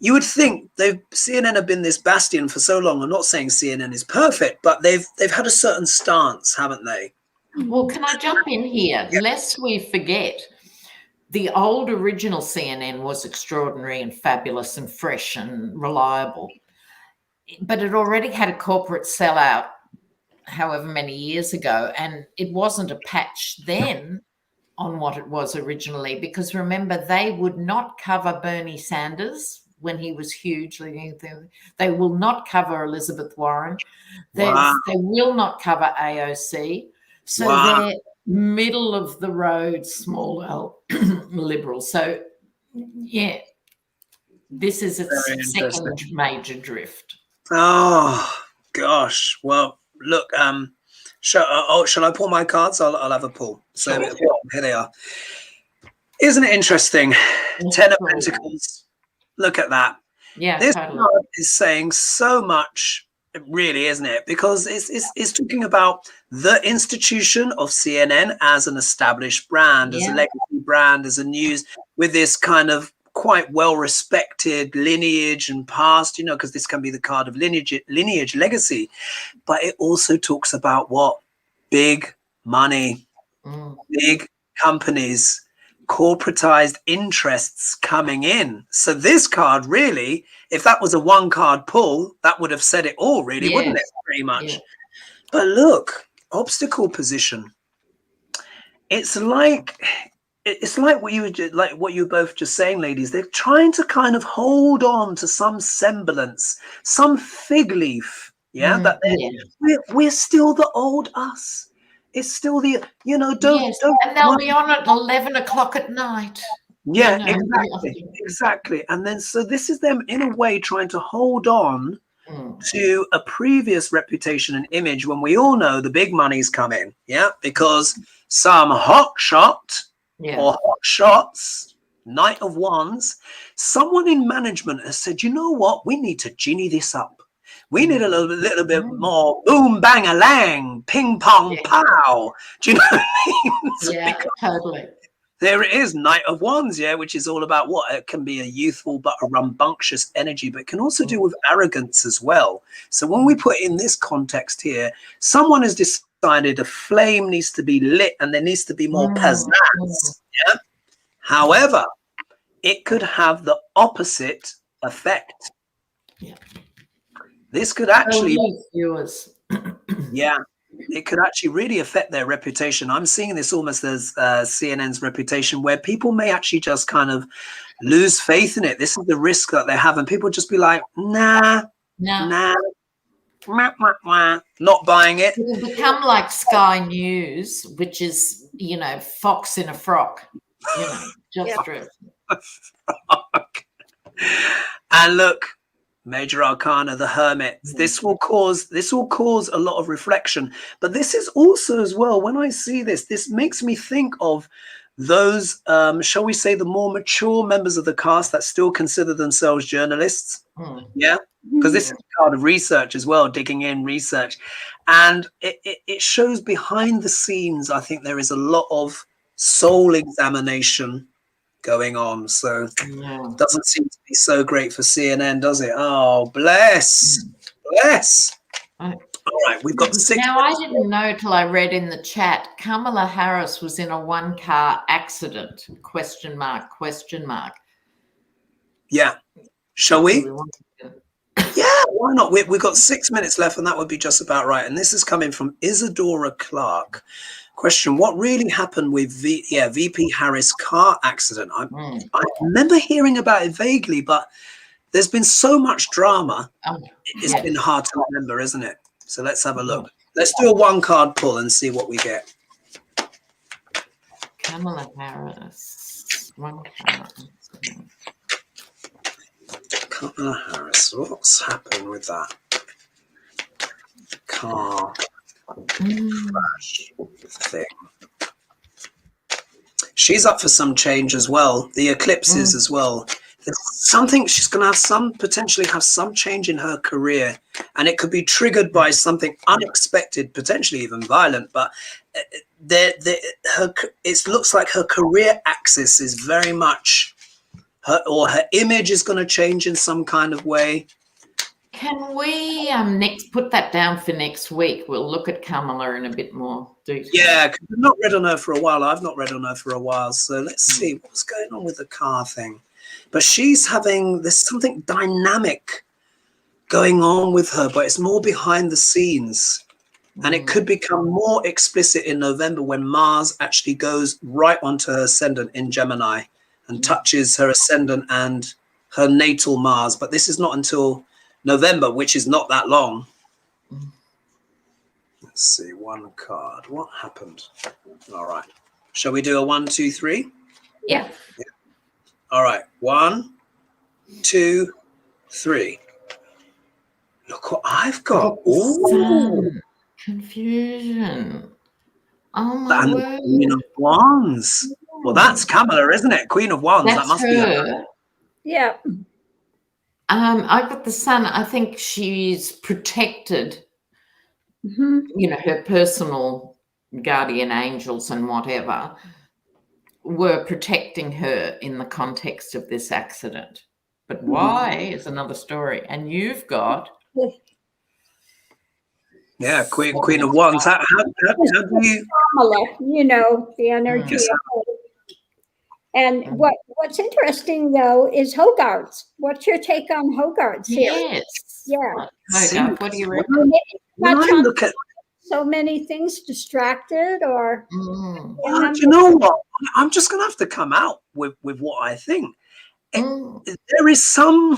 you would think CNN have been this bastion for so long. I'm not saying CNN is perfect, but they've had a certain stance, haven't they? Well, can I jump in here? Yeah. Lest we forget, the old original CNN was extraordinary and fabulous and fresh and reliable, but it already had a corporate sellout however many years ago, and it wasn't a patch then on what it was originally, because remember, they would not cover Bernie Sanders when he was huge. They will not cover Elizabeth Warren. They will not cover AOC. So they're middle of the road, small L liberal. So, yeah, this is a second major drift. Oh, gosh. Well, look, shall I pull my cards? I'll have a pull. So here they are. Isn't it interesting? Ten of Pentacles. Look at that. Yeah, this totally. card is saying so much, really, isn't it? Because it's talking about the institution of CNN as an established brand, as a legacy brand, as a news with this kind of quite well-respected lineage and past, because this can be the card of lineage, legacy. But it also talks about what? Big money, big companies, corporatized interests coming in. So this card, really, if that was a one card pull, that would have said it all, really, wouldn't it? Pretty much. But look, obstacle position. It's like what you were what you were both just saying, ladies. They're trying to kind of hold on to some semblance, some fig leaf, that we're still the old us. It's still the, don't. And they'll be on at 11 o'clock at night. Yeah, exactly. And then, so this is them in a way trying to hold on to a previous reputation and image when we all know the big money's coming. Yeah, because some hot shot or hot shots, Knight of Wands, someone in management has said, you know what, we need to genie this up. We need a little bit more boom, bang, a lang, ping, pong, pow. Do you know what I mean? Yeah, totally. There it is, Knight of Wands, which is all about what? It can be a youthful but a rambunctious energy, but it can also do with arrogance as well. So when we put in this context here, someone has decided a flame needs to be lit and there needs to be more pizzazz. Yeah? However, it could have the opposite effect. Yeah. This could actually, yeah, it could actually really affect their reputation. I'm seeing this almost as CNN's reputation, where people may actually just kind of lose faith in it. This is the risk that they have, and people just be like, nah, not buying it. It will become like Sky News, which is, fox in a frock, just drift. And look, Major Arcana, the Hermit. This will cause a lot of reflection. But this is also as well, when I see this makes me think of those, shall we say, the more mature members of the cast that still consider themselves journalists. Yeah, because this is a card of research as well, digging in research. And it shows behind the scenes, I think there is a lot of soul examination going on. So it doesn't seem to be so great for CNN, does it? Oh, bless. All right, we've got 6 now I didn't know till I read in the chat Kamala Harris was in a 1-car accident, question mark. Yeah, shall we? Yeah, why not? We've got 6 minutes left, and that would be just about right. And this is coming from Isadora Clark. Question: what really happened with VP Harris car accident? I remember hearing about it vaguely, but there's been so much drama. It's been hard to remember, isn't it? So let's have a look. Let's do a 1-card pull and see what we get. Kamala Harris. 1 card. Kamala Harris. What's happened with that? Car crash thing. She's up for some change as well. The eclipses as well. There's something she's going to have potentially have some change in her career, and it could be triggered by something unexpected, potentially even violent. But it looks like her career axis is very much her image is going to change in some kind of way. Can we next put that down for next week? We'll look at Kamala in a bit more detail. Yeah, because I've not read on her for a while. I've not read on her for a while. So let's see what's going on with the car thing. But there's something dynamic going on with her, but it's more behind the scenes. And it could become more explicit in November when Mars actually goes right onto her ascendant in Gemini and touches her ascendant and her natal Mars. But this is not until November, which is not that long. Let's see, 1 card. What happened? All right. Shall we do a 1, 2, 3? Yeah. All right. 1, 2, 3. Look what I've got. Confusion. Oh my word. Queen of Wands. Well, that's Kamala, isn't it? Queen of Wands. That's that must her. be her. Yeah. I've got the Sun. I think she's protected. You know, her personal guardian angels and whatever were protecting her in the context of this accident. But why is another story. And you've got Queen of Wands. How do you? Kamala, you know, the energy of her. And what's interesting though is Hogarth. What's your take on Hogarth here? Yes. Yeah. Hogarth, what do you reckon? When I look at so many things distracted, or do you know what? I'm just gonna have to come out with what I think. There is some.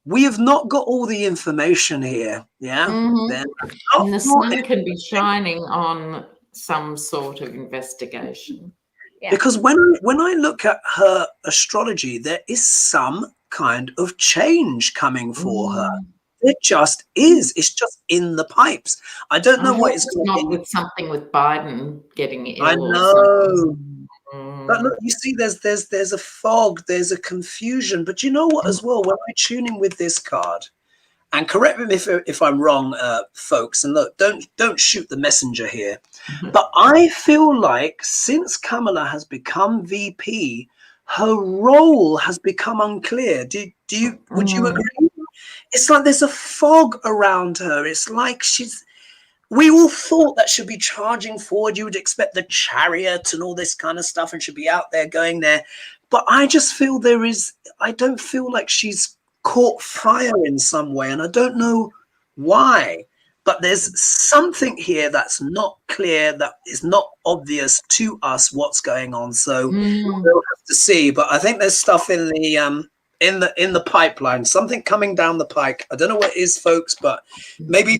We have not got all the information here. Yeah. And the sun can be shining on some sort of investigation. Yeah. Because when I look at her astrology, there is some kind of change coming for her. It just is. It's just in the pipes. I don't know what it's going to be. With something with Biden getting ill. I know. But look, you see, there's a fog, there's a confusion. But you know what, as well, when I tune in with this card, and correct me if I'm wrong, folks, and look, don't shoot the messenger here. But I feel like since Kamala has become VP, her role has become unclear. Would you agree? It's like there's a fog around her. It's like we all thought that she'd be charging forward. You would expect the chariot and all this kind of stuff and should be out there going there. But I just feel I don't feel like she's caught fire in some way. And I don't know why, but there's something here that's not clear, that is not obvious to us what's going on. So we'll have to see. But I think there's stuff in the pipeline, something coming down the pike. I don't know what it is, folks, but maybe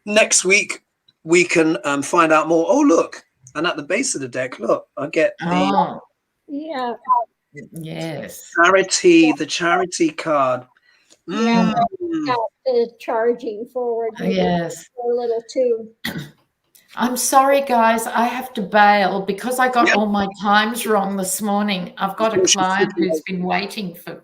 next week we can find out more. Oh, look. And at the base of the deck, look, I get the the charity card. Yeah, the charging forward. Yes. A little too. I'm sorry, guys. I have to bail because I got all my times wrong this morning. I've got a client who's been waiting for.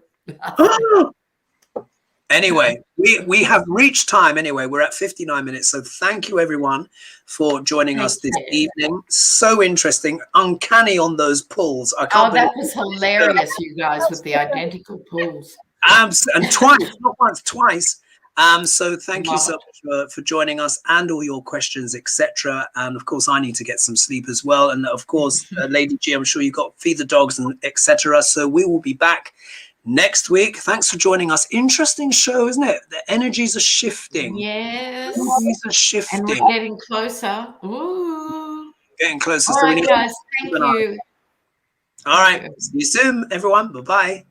Anyway, we have reached time. Anyway, we're at 59 minutes. So thank you, everyone, for joining us this evening. So interesting. Uncanny on those pulls. I can't that was hilarious, you guys, with the identical pulls. And twice, not once, twice. So thank you so much for joining us and all your questions, etc. And of course, I need to get some sleep as well. And of course, Lady G, I'm sure you've got feed the dogs and etc. So we will be back next week. Thanks for joining us. Interesting show, isn't it? The energies are shifting. Yes. Energies are shifting. And we're getting closer. Ooh. Getting closer. All right, guys. Thank you. All right. See you soon, everyone. Bye-bye.